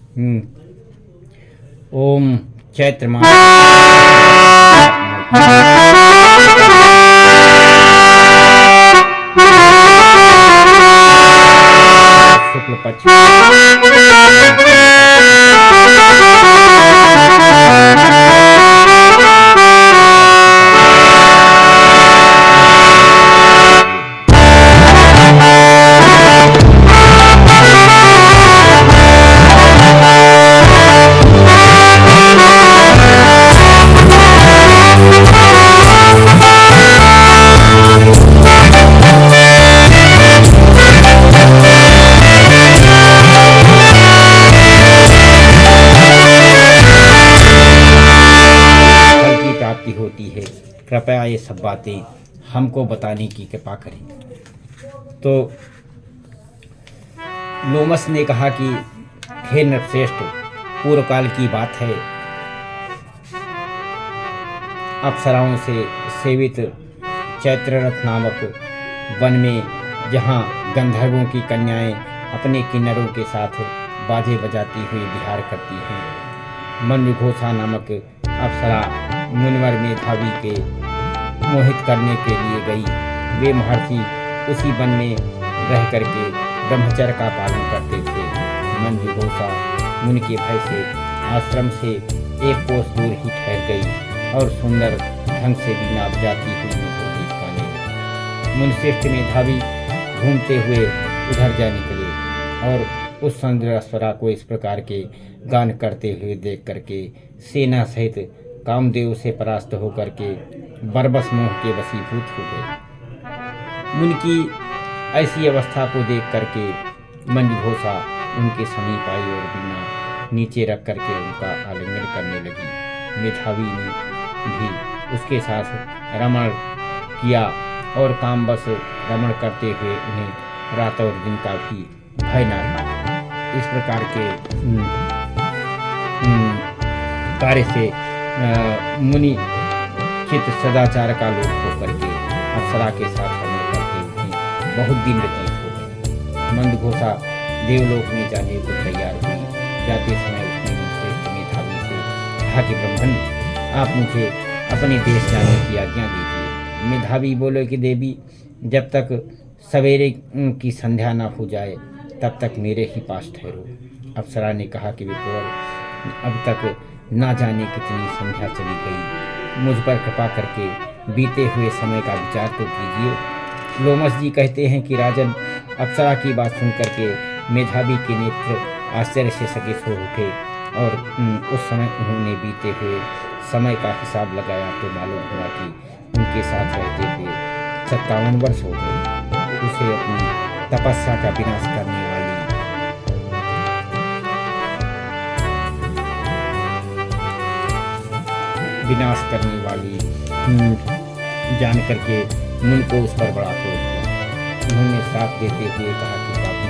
हम्म, ओम चैत्र मास शुक्ल पक्ष फल की प्राप्ति होती है। कृपया ये सब बातें हमको बताने की कृपा करें। तो लोमस ने कहा कि हे नृपश्रेष्ठ, पूर्व काल की बात है, अप्सराओं से सेवित चैत्ररथ नामक वन में, जहाँ गंधर्वों की कन्याएं अपने किन्नरों के साथ बाजे बजाती हुई विहार करती हैं, मंजुघोषा नामक अप्सरा मुनिवर मेधावी के मोहित करने के लिए गई। वे महर्षि उसी वन में रह करके ब्रह्मचर्य का पालन करते थे। मंजुघोषा मुनि के भय से आश्रम से एक कोस दूर ही ठहर गई और सुंदर ढंग से वीणा बजाती हुई गीत गाने लगी। मुनिश्रेष्ठ मेधावी घूमते हुए उधर जा निकले और उस सुंदर अप्सरा को इस प्रकार के गान करते हुए देख करके सेना सहित कामदेव से परास्त होकर के बरबस मोह के वशीभूत हो गए। मुनि की ऐसी अवस्था को देख करके मंजुघोषा उनके समीप आई और वीणा नीचे रख करके उनका आलिंगन करने लगी। मेधावी ने भी उसके साथ रमण किया और कामवश रमण करते हुए उन्हें रात और दिन का भी भय न था। इस प्रकार के कार्य से मुनि चित्त सदाचार का लोप होकर के अप्सरा के साथ रमण करते हुए बहुत दिन व्यतीत हो गए। मंदघोषा देवलोक में जाने को तैयार हुई। जाते समय उसने मुनिश्रेष्ठ मेधावी से कहा कि ब्रह्मन, आप मुझे अपने देश जाने की आज्ञा दीजिए। मेधावी बोले कि देवी, जब तक सवेरे की संध्या न हो जाए तब तक मेरे ही पास ठहरो। अप्सरा ने कहा कि विप्र, अब तक ना जाने कितनी संध्या चली गई, मुझ पर कृपा करके बीते हुए समय का विचार तो कीजिए। लोमस जी कहते हैं कि राजन, अप्सरा की बात सुन करके मेधावी के नेत्र आश्चर्य से सकित हो उठे और उस समय उन्होंने बीते हुए समय का हिसाब लगाया तो मालूम हुआ कि उनके साथ रहते हुए 57 वर्ष हो गए। उसे अपनी तपस्या का विनाश करने वाली जान करके मुन को उस पर बड़ा क्रोध हुआ। उन्होंने साथ देते हुए कहा कि पापी,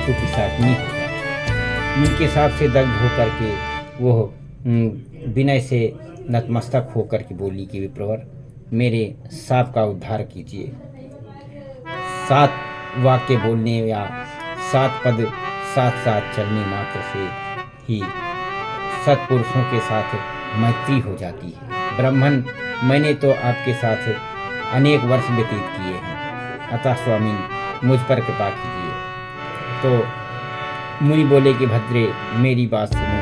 तू पिशाचनी हो जा। मुन के साथ से दग्ध होकर के वो विनय से नतमस्तक होकर के बोली कि विप्रवर, मेरे साप का उद्धार कीजिए। 7 वाक्य बोलने या 7 पद साथ साथ चलने मात्र से ही सत्पुरुषों के साथ मैत्री हो जाती है। ब्राह्मण, मैंने तो आपके साथ अनेक वर्ष व्यतीत किए हैं, अतः स्वामी मुझ पर कृपा कीजिए। तो मुनि बोले कि भद्रे, मेरी बात सुनो,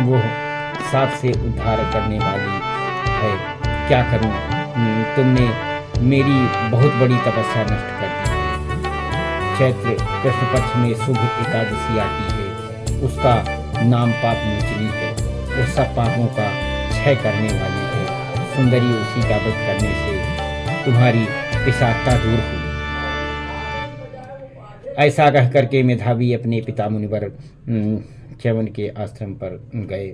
वो सांप से उद्धार करने वाली है, क्या करूं? तुमने मेरी बहुत बड़ी तपस्या नष्ट कर दी है। चैत्र कृष्ण पक्ष में शुभ एकादशी आती है, उसका नाम पाप मोचनी है, वो सब पापों का क्षय करने वाली है। सुंदरी, उसी का व्रत करने से तुम्हारी पिशाचता दूर होगी। ऐसा कह करके मेधावी अपने पिता मुनिवर च्यवन के आश्रम पर गए।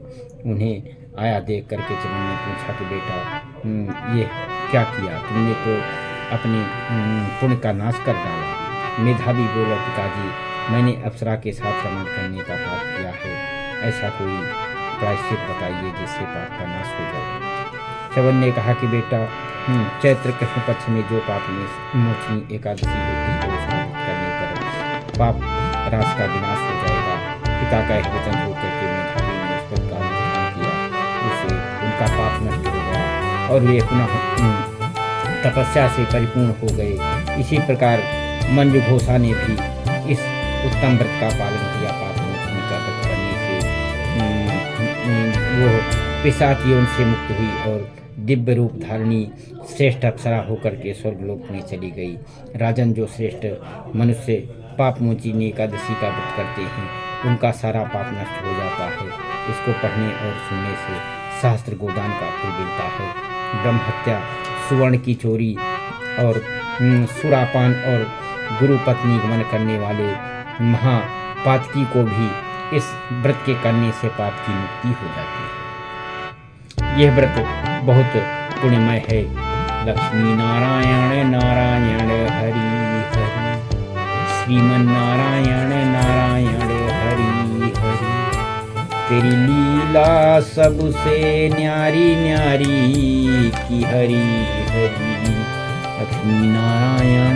उन्हें आया देख करके च्यवन ने पूछा कि बेटा, ये क्या किया तुमने? तो अपने पुण्य का नाश कर डाला। मेधावी बोला, पिताजी, मैंने अप्सरा के साथ रमण करने का पाप किया है, ऐसा कोई प्रायश्चित बताइए जिससे पाप का नाश हो जाए। च्यवन ने कहा कि बेटा, चैत्र कृष्ण पक्ष में जो पाप मोचनी एकादशी होती है, उसका व्रत करने पर पाप राशि का विनाश हो जाएगा। पिता का एक वचन होकर के मेधावी ने उस व्रत का अनुष्ठान किया, उससे उनका पाप नष्ट हो गया और वे पुनः तपस्या से परिपूर्ण हो गए। इसी प्रकार मंजू घोषा ने भी इस उत्तम व्रत का पालन किया। पाप मोचनी का व्रत करने से वो पिशाच योनि से मुक्त हुई और दिव्य रूप धारणी श्रेष्ठ अप्सरा होकर के स्वर्गलोक में चली गई। राजन, जो श्रेष्ठ मनुष्य पाप मोचनी एकादशी का व्रत करते हैं उनका सारा पाप नष्ट हो जाता है। इसको पढ़ने और सुनने से सहस्त्र गोदान का फल मिलता है। ब्रह्म हत्या, सुवर्ण की चोरी और सुरापान और गुरु पत्नी गमन करने वाले महापातकी को भी इस व्रत के करने से पाप की मुक्ति हो जाती है। यह व्रत बहुत पुण्यमय है। लक्ष्मी नारायण नारायण हरि हरि, श्रीमन नारायण नारायण हरि हरि, तेरी लीला सबसे न्यारी न्यारी की हरि हरि। लक्ष्मी नारायण